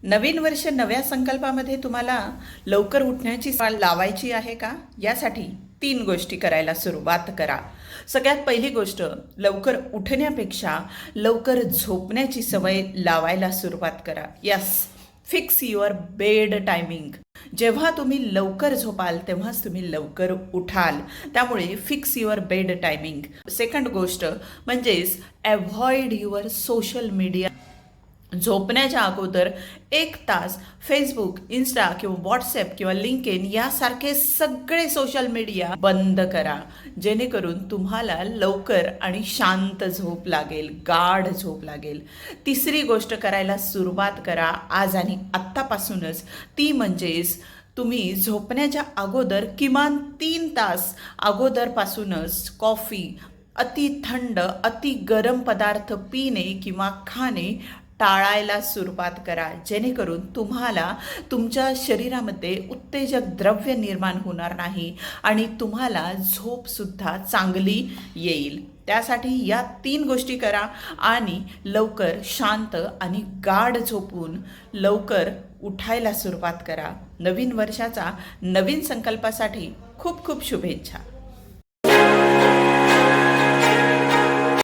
नवीन वर्ष नव्या संकल्पामध्ये तुम्हाला लवकर उठण्याची चाल लावायची आहे का? यासाठी 3 गोष्टी करायला सुरुवात करा. सगळ्यात पहिली गोष्ट, लवकर उठण्यापेक्षा लवकर झोपण्याची सवय लावायला सुरुवात करा. Yes, fix your bed timing. जेव्हा तुम्ही लवकर झोपाल तेव्हाच तुम्ही लवकर उठाल. त्यामुळे fix your bed timing. Second गोष्ट म्हणजेच अव्हॉइड युअर सोशल मीडिया. झोपण्याच्या अगोदर 1 तास फेसबुक, इन्स्टा किंवा व्हॉट्सॲप किंवा लिंक्डइन यासारखे सगळे सोशल मीडिया बंद करा, जेणेकरून तुम्हाला लवकर आणि शांत झोप लागेल, गाढ झोप लागेल. तिसरी गोष्ट करायला सुरुवात करा आज आणि आत्तापासूनच, ती म्हणजेच तुम्ही झोपण्याच्या अगोदर किमान 3 तास अगोदरपासूनच कॉफी, अति थंड अति गरम पदार्थ पिणे किंवा खाणे टाळायला सुरुवात करा, जेणेकरून तुम्हाला तुमच्या शरीरामध्ये उत्तेजक द्रव्य निर्माण होणार नाही आणि तुम्हाला झोपसुद्धा चांगली येईल. त्यासाठी या 3 गोष्टी करा आणि लवकर शांत आणि गाढ झोपून लवकर उठायला सुरुवात करा. नवीन वर्षाचा नवीन संकल्पासाठी खूप खूप शुभेच्छा.